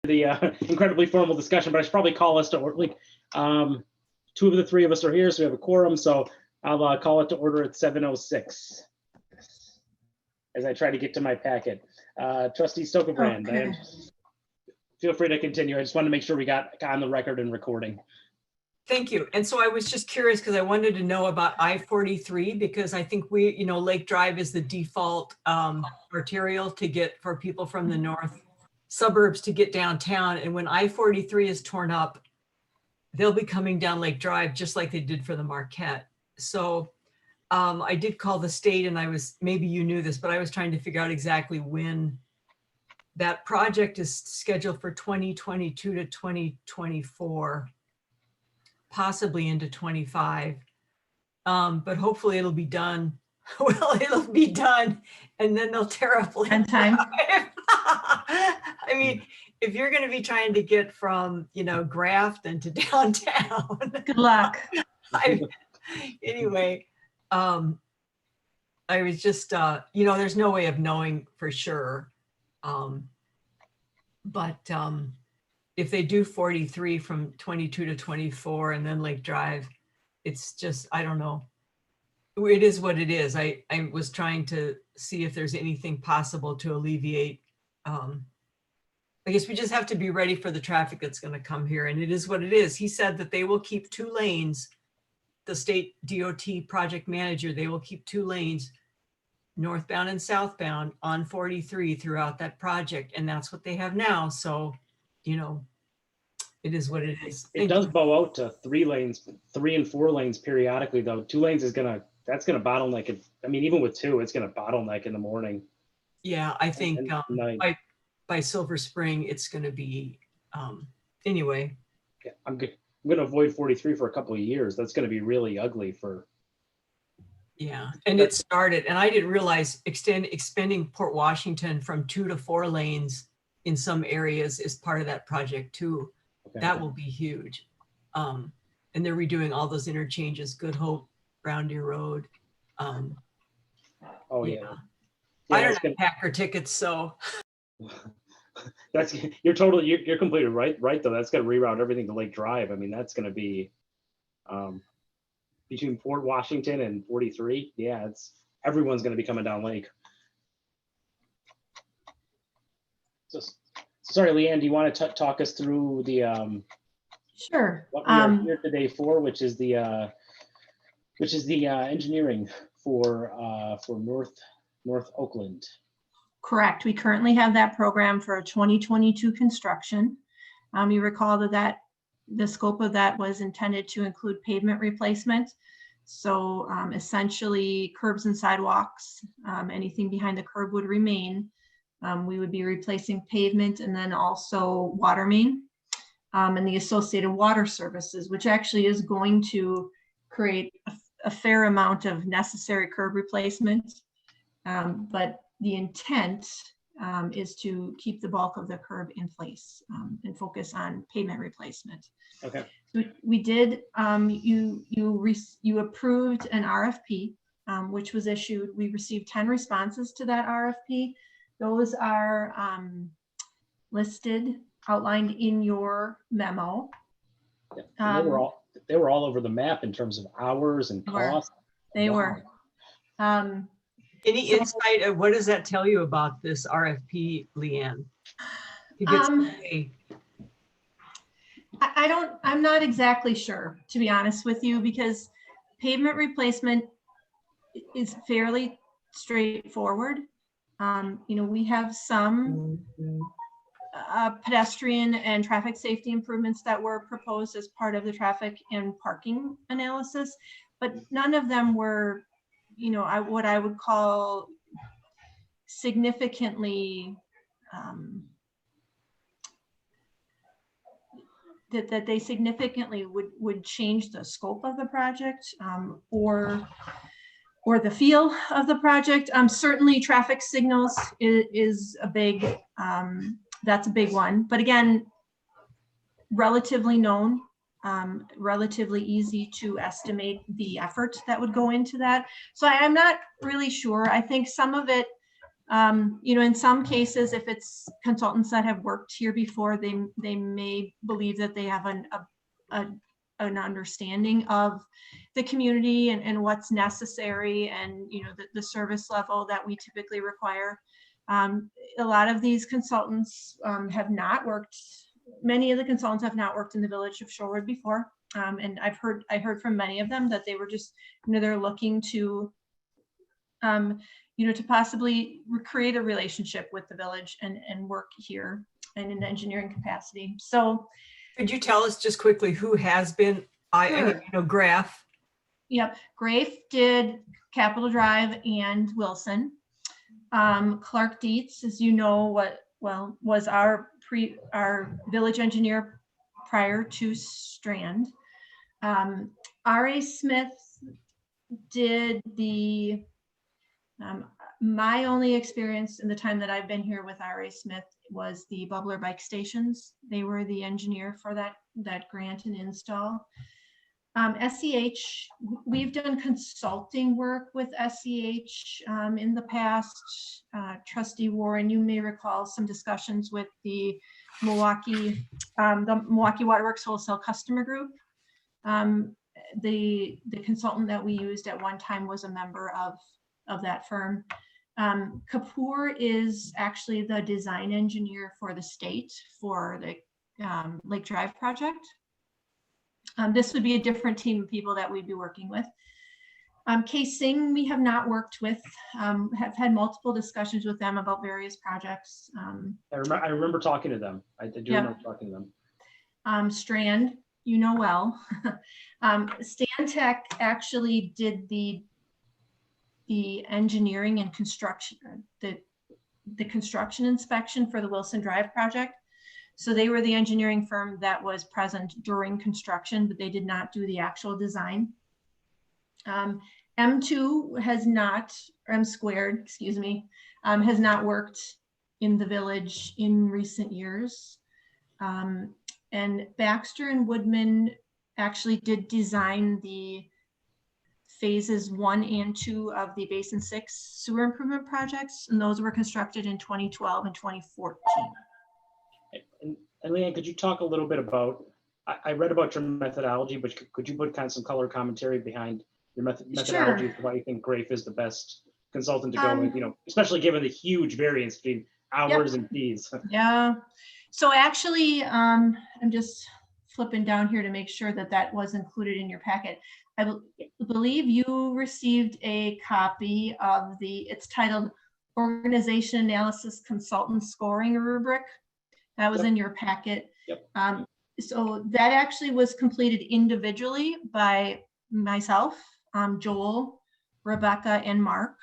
the incredibly formal discussion, but I should probably call us to order. Two of the three of us are here, so we have a quorum. So I'll call it to order at 7:06 as I try to get to my packet. Trustee Stokebrand, Okay. Feel free to continue. I just wanted to make sure we got on the record and recording. Thank you. And so I was just curious because I wanted to know about I-43 because I think Lake Drive is the default arterial to get for people from the north suburbs to get downtown. And when I-43 is torn up, they'll be coming down Lake Drive just like they did for the Marquette. So I did call the state and maybe you knew this, but I was trying to figure out exactly when that project is scheduled for 2022 to 2024. Possibly into 25, but hopefully it'll be done. Well, it'll be done, and then they'll tear up Lake time. I mean, if you're going to be trying to get from Grafton to downtown, Good luck. Anyway, I was just there's no way of knowing for sure, but if they do 43 from 22 to 24 and then Lake Drive, it's just, I don't know. It is what it is. I was trying to see if there's anything possible to alleviate. I guess we just have to be ready for the traffic that's going to come here, and it is what it is. He said that they will keep 2 lanes. The state DOT project manager, they will keep 2 lanes, northbound and southbound on 43 throughout that project. And that's what they have now. So, it is what it is. It does bow out to 3 lanes, 3 and 4 lanes periodically, though. 2 lanes is that's gonna bottleneck it. I mean, even with 2, it's gonna bottleneck in the morning. Yeah, I think by Silver Spring, it's gonna be, anyway. Yeah, I'm gonna avoid 43 for a couple of years. That's gonna be really ugly for. Yeah, and it started, and I didn't realize expanding Port Washington from 2 to 4 lanes in some areas is part of that project too. Okay. That will be huge. And they're redoing all those interchanges, Good Hope, Brown Deer Road. Oh yeah. I don't have Packer tickets, so. You're completely right though. That's gonna reroute everything to Lake Drive. I mean, that's gonna be between Port Washington and 43. Yeah, everyone's gonna be coming down Lake. Sorry, Leanne, do you want to talk us through the Sure. what we are here today for, which is the engineering for North Oakland? Correct. We currently have that program for 2022 construction. You recall that the scope of that was intended to include pavement replacement. So essentially curbs and sidewalks, anything behind the curb would remain. We would be replacing pavement and then also water main and the associated water services, which actually is going to create a fair amount of necessary curb replacement. But the intent is to keep the bulk of the curb in place and focus on pavement replacement. Okay. So we did, you approved an RFP, which was issued. We received 10 responses to that RFP. Those are listed, outlined in your memo. Yeah, they were all over the map in terms of hours and cost. They were. Any insight of what does that tell you about this RFP, Leanne? I'm not exactly sure, to be honest with you, because pavement replacement is fairly straightforward. We have some pedestrian and traffic safety improvements that were proposed as part of the traffic and parking analysis, but none of them were, what I would call significantly, that they significantly would change the scope of the project or the feel of the project. Certainly traffic signals is a big, that's a big one. But again, relatively known, relatively easy to estimate the effort that would go into that. So I'm not really sure. I think some of it In some cases, if it's consultants that have worked here before, they may believe that they have an understanding of the community and what's necessary and, the service level that we typically require. A lot of these consultants have not worked, many of the consultants have not worked in the village of Shorewood before. And I heard from many of them that they were just, they're looking to, to possibly create a relationship with the village and work here and in an engineering capacity. So could you tell us just quickly who has been, Sure. Graf? Yep, Grafe did Capitol Drive and Wilson. Clark Dietz, as you know, was our village engineer prior to Strand. R.A. Smith did the, my only experience in the time that I've been here with R.A. Smith was the Bubbler bike stations. They were the engineer for that grant and install. SEH, we've done consulting work with SEH in the past. Trustee Warren, you may recall some discussions with the Milwaukee Waterworks Wholesale Customer Group. The consultant that we used at one time was a member of that firm. Kapoor is actually the design engineer for the state for the Lake Drive project. This would be a different team of people that we'd be working with. Kay Singh, we have not worked with, have had multiple discussions with them about various projects. I remember talking to them. I do remember talking to them. Strand, well. Stantec actually did the engineering and construction, the construction inspection for the Wilson Drive project. So they were the engineering firm that was present during construction, but they did not do the actual design. M2 has not, or M squared, excuse me, has not worked in the village in recent years. And Baxter and Woodman actually did design the phases 1 and 2 of the Basin 6 sewer improvement projects, and those were constructed in 2012 and 2014. And Leanne, could you talk a little bit about, I read about your methodology, but could you put kind of some color commentary behind your methodology for why you think Grafe is the best consultant to go with, especially given the huge variance between hours and fees? Yeah. So actually, I'm just flipping down here to make sure that was included in your packet. I believe you received a copy of it's titled Organization Analysis Consultant Scoring Rubric. That was in your packet. Yep. So that actually was completed individually by myself, Joel, Rebecca, and Mark.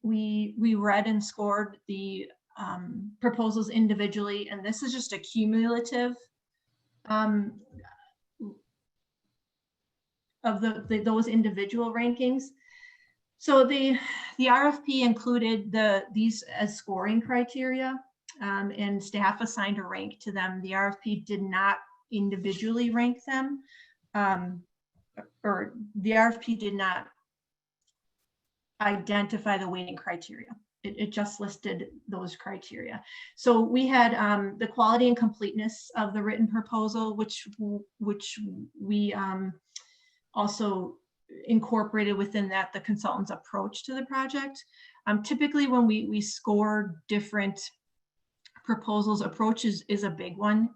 We read and scored the proposals individually, and this is just a cumulative of those individual rankings. So the RFP included these as scoring criteria. And staff assigned a rank to them. The RFP did not individually rank them, or the RFP did not identify the weighting criteria. It just listed those criteria. So we had the quality and completeness of the written proposal, which we also incorporated within that the consultant's approach to the project. Typically, when we score different proposals, approaches is a big one.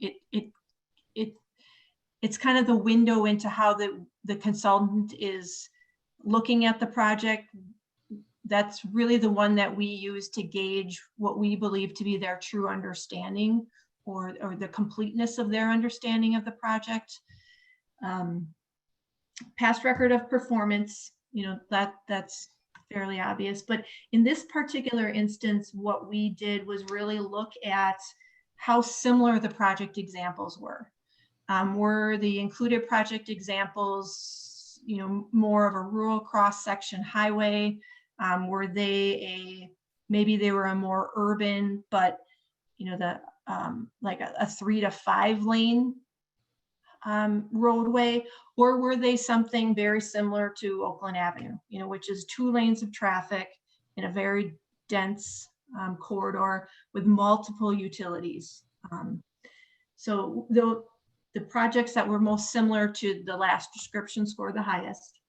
It's kind of the window into how the consultant is looking at the project. That's really the one that we use to gauge what we believe to be their true understanding or the completeness of their understanding of the project. Past record of performance, that's fairly obvious, but in this particular instance, what we did was really look at how similar the project examples were. Were the included project examples, more of a rural cross-section highway? Were they maybe they were a more urban, but like a 3 to 5 lane roadway, or were they something very similar to Oakland Avenue, which is 2 lanes of traffic, in a very dense corridor with multiple utilities. So the projects that were most similar to the last description scored the highest.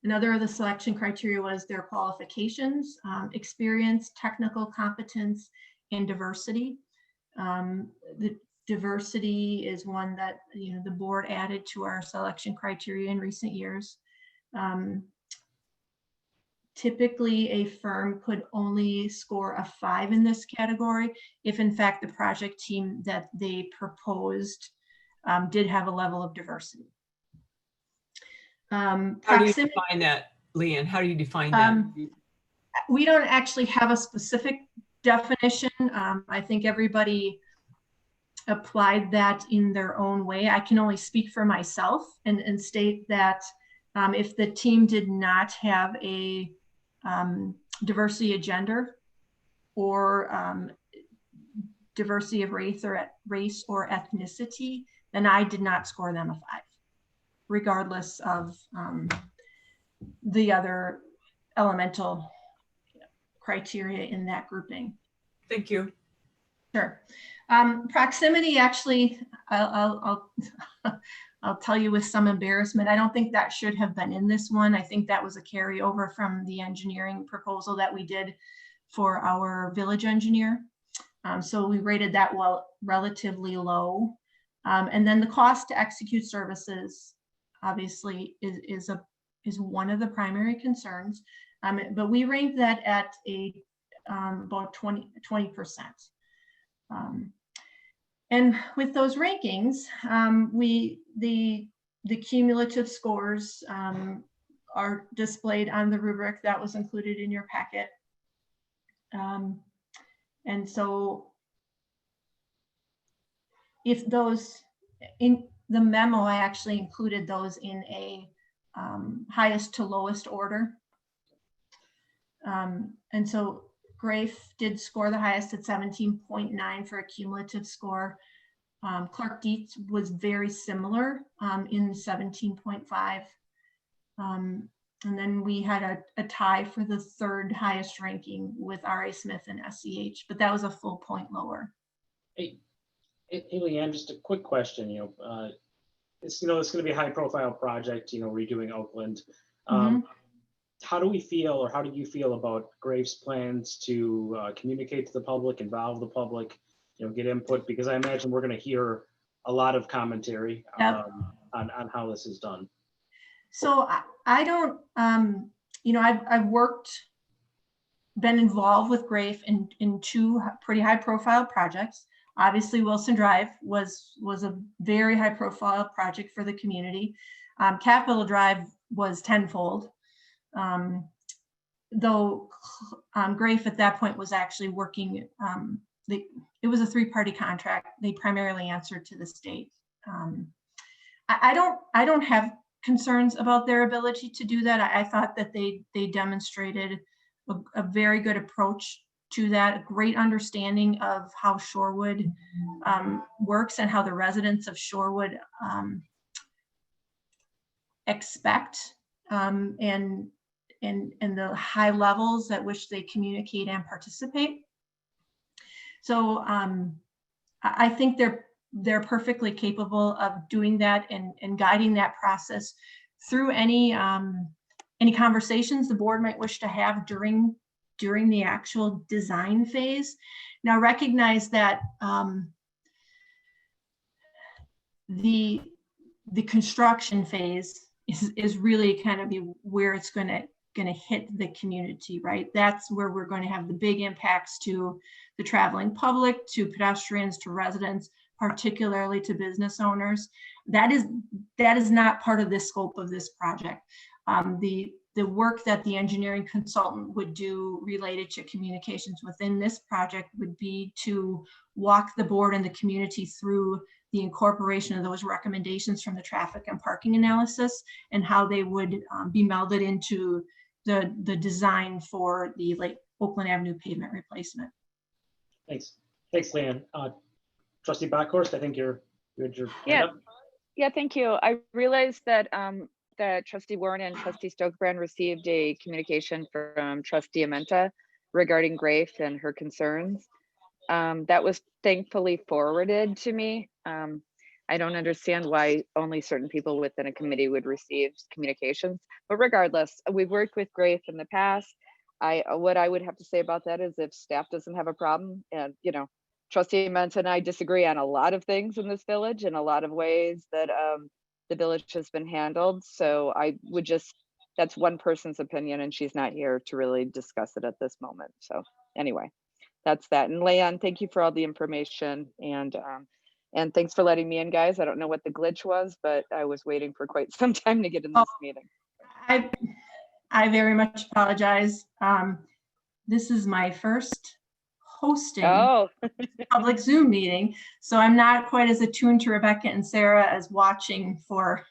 Another of the selection criteria was their qualifications, experience, technical competence, and diversity. The diversity is one that the board added to our selection criteria in recent years. Typically, a firm could only score a 5 in this category if, in fact, the project team that they proposed did have a level of diversity. How do you define that, Leanne? How do you define that? We don't actually have a specific definition. I think everybody applied that in their own way. I can only speak for myself and state that if the team did not have a diversity of gender or diversity of race or ethnicity, then I did not score them a 5, regardless of the other elemental criteria in that grouping. Thank you. Sure. Proximity, actually, I'll tell you with some embarrassment, I don't think that should have been in this one. I think that was a carryover from the engineering proposal that we did for our village engineer. So we rated that relatively low. And then the cost to execute services, obviously, is one of the primary concerns. But we ranked that at about 20%. And with those rankings, the cumulative scores are displayed on the rubric that was included in your packet. And so if those, in the memo, I actually included those in a highest to lowest order. And so Grafe did score the highest at 17.9 for a cumulative score. Clark Dietz was very similar in 17.5. And then we had a tie for the third highest ranking with R.A. Smith and SCH, but that was a full point lower. Hey, Leanne, just a quick question. It's it's going to be a high profile project. Redoing Oakland. How do we feel, or how do you feel about Grafe's plans to communicate to the public, involve the public, get input? Because I imagine we're going to hear a lot of commentary on how this is done. So I don't, I've been involved with Grafe in 2 pretty high profile projects. Obviously, Wilson Drive was a very high profile project for the community. Capitol Drive was tenfold. Though Grafe at that point was actually working, it was a 3-party contract. They primarily answered to the state. I don't have concerns about their ability to do that. I thought that they demonstrated a very good approach to that, a great understanding of how Shorewood works and how the residents of Shorewood expect and the high levels at which they communicate and participate. So I think they're perfectly capable of doing that and guiding that process through any conversations the board might wish to have during the actual design phase. Now recognize that the construction phase is really kind of where it's going to hit the community, right? That's where we're going to have the big impacts to the traveling public, to pedestrians, to residents, particularly to business owners. That is not part of the scope of this project. The work that the engineering consultant would do related to communications within this project would be to walk the board and the community through the incorporation of those recommendations from the traffic and parking analysis and how they would be melded into the design for the Oakland Avenue pavement replacement. Thanks, Leanne. Trustee Backhorst, I think you're hand up. Yeah, thank you. I realized that that Trustee Warren and Trustee Stokebrand received a communication from Trustee Amenta regarding Grafe and her concerns. That was thankfully forwarded to me. I don't understand why only certain people within a committee would receive communications, but regardless, we've worked with Grafe in the past. What I would have to say about that is if staff doesn't have a problem, and Trustee Amenta and I disagree on a lot of things in this village and a lot of ways that the village has been handled. So I would that's one person's opinion, and she's not here to really discuss it at this moment. So anyway, that's that. And Leanne, thank you for all the information, and thanks for letting me in, guys. I don't know what the glitch was, but I was waiting for quite some time to get in this meeting. I very much apologize. This is my first hosting public Zoom meeting, so I'm not quite as attuned to Rebecca and Sarah as watching for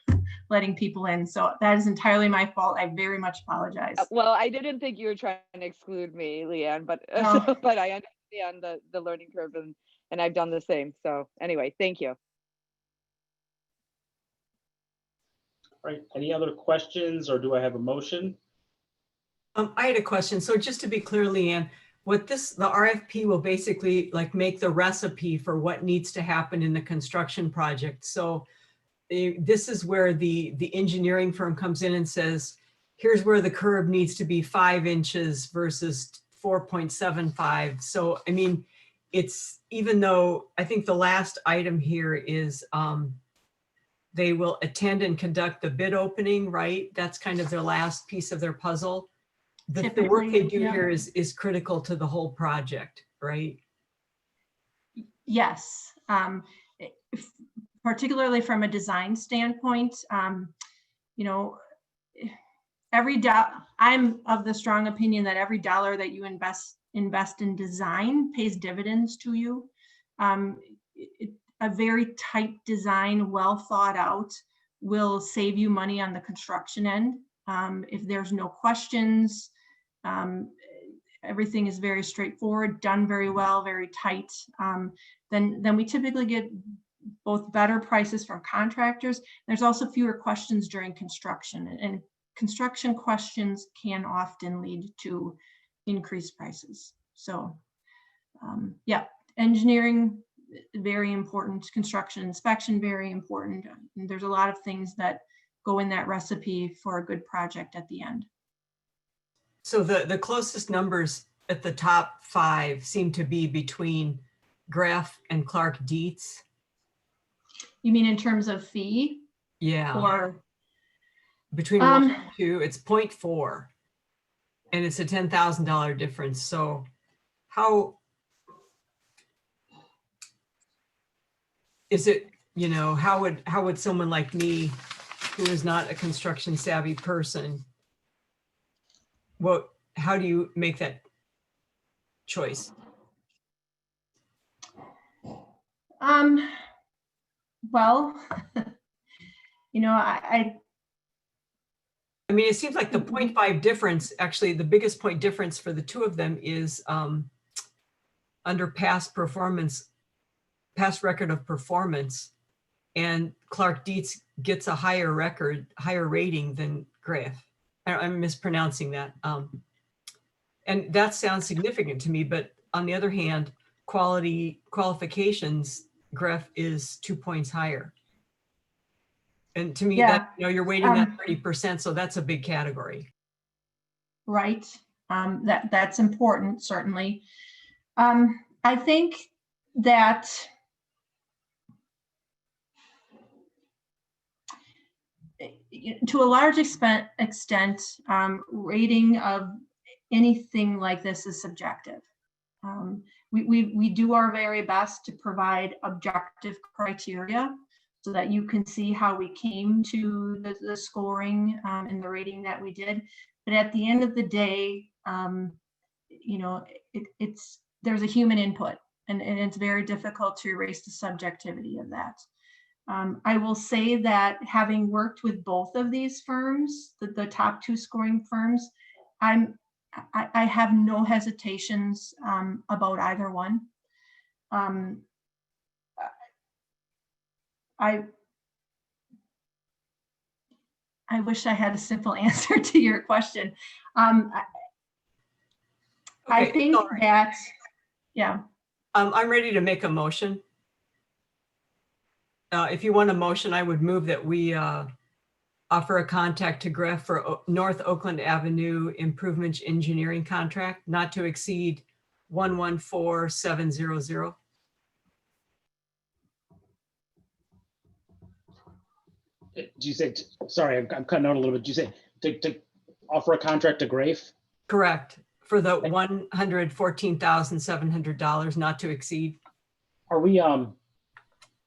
letting people in. So that is entirely my fault. I very much apologize. Well, I didn't think you were trying to exclude me, Leanne, but No. but I understand the learning curve, and I've done the same. So anyway, thank you. All right, any other questions, or do I have a motion? I had a question. So just to be clear, Leanne, the RFP will basically like make the recipe for what needs to happen in the construction project. So this is where the engineering firm comes in and says, here's where the curb needs to be 5 inches versus 4.75. So, I mean, it's, even though I think the last item here is they will attend and conduct the bid opening, right? That's kind of their last piece of their puzzle. The work they do here is critical to the whole project, right? Yes. Particularly from a design standpoint, I'm of the strong opinion that every dollar that you invest in design pays dividends to you. A very tight design, well thought out, will save you money on the construction end. If there's no questions, everything is very straightforward, done very well, very tight, then we typically get both better prices from contractors. There's also fewer questions during construction, and construction questions can often lead to increased prices. So yeah, engineering, very important. Construction inspection, very important. And there's a lot of things that go in that recipe for a good project at the end. So the closest numbers at the top 5 seem to be between Graff and Clark Dietz. You mean in terms of fee? Yeah. Or between 1 and 2, it's 0.4, and it's a $10,000 difference. So how is it, how would someone like me, who is not a construction savvy person, how do you make that choice? Well, I mean, it seems like the 0.5 difference, actually the biggest point difference for the two of them is under past record of performance, and Clark Dietz gets a higher rating than Graff. I'm mispronouncing that. And that sounds significant to me, but on the other hand, qualifications, Graff is 2 points higher. And to me, that you're weighting that 30%, so that's a big category. Right. That's important, certainly. I think that to a large extent, rating of anything like this is subjective. We do our very best to provide objective criteria so that you can see how we came to the scoring and the rating that we did. But at the end of the day, there's a human input, and it's very difficult to erase the subjectivity of that. I will say that having worked with both of these firms, the top 2 scoring firms, I have no hesitations about either one. I wish I had a simple answer to your question. I Okay, think all right. that, yeah, I'm ready to make a motion. If you want a motion, I would move that we offer a contact to Greff for North Oakland Avenue Improvement Engineering Contract not to exceed 114,700. Did you say, sorry, I'm cutting out a little bit. Did you say to offer a contract to Grafe? Correct. For the $114,700 not to exceed. Are we, and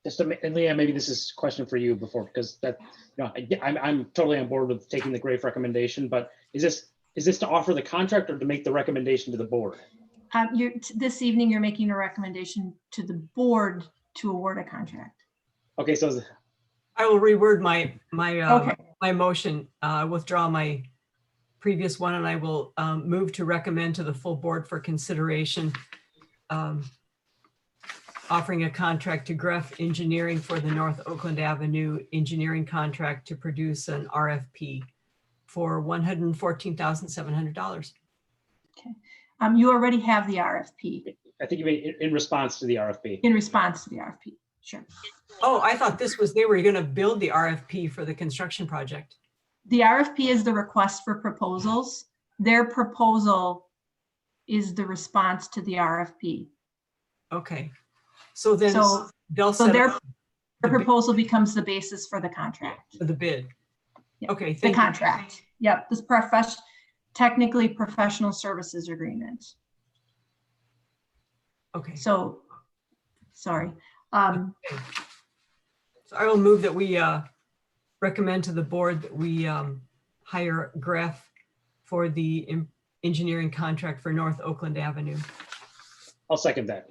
Leanne, maybe this is a question for you before, because that, I'm totally on board with taking the Grafe recommendation, but is this to offer the contract or to make the recommendation to the board? this evening, you're making a recommendation to the board to award a contract. Okay, so I will reword my Okay. my motion, withdraw my previous one, and I will move to recommend to the full board for consideration offering a contract to Greff Engineering for the North Oakland Avenue engineering contract to produce an RFP for $114,700. You already have the RFP I think you made in response to the RFP. in response to the RFP. Sure. Oh, I thought this was, they were going to build the RFP for the construction project. The RFP is the request for proposals. Their proposal is the response to the RFP. Okay. So then So, they'll so set their up the bid proposal becomes the basis for the contract. for the bid. Yeah, Okay, The thank you. contract. Yep, this technically professional services agreement. Okay. So, sorry. So I will move that we recommend to the board that we hire Greff for the engineering contract for North Oakland Avenue. I'll second that.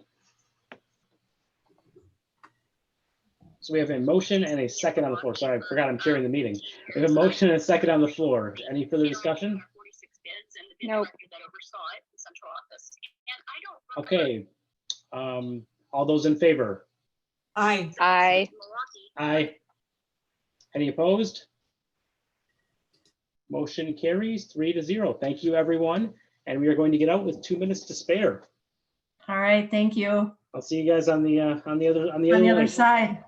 So we have a motion and a second on the floor. Sorry, I forgot I'm chairing the meeting. We have a motion and a second on the floor. Any further discussion? Nope. Okay. All those in favor? Aye. Aye. Aye. Any opposed? Motion carries 3-0. Thank you, everyone. And we are going to get out with 2 minutes to spare. All right, thank you. I'll see you guys on the other On the other line. side.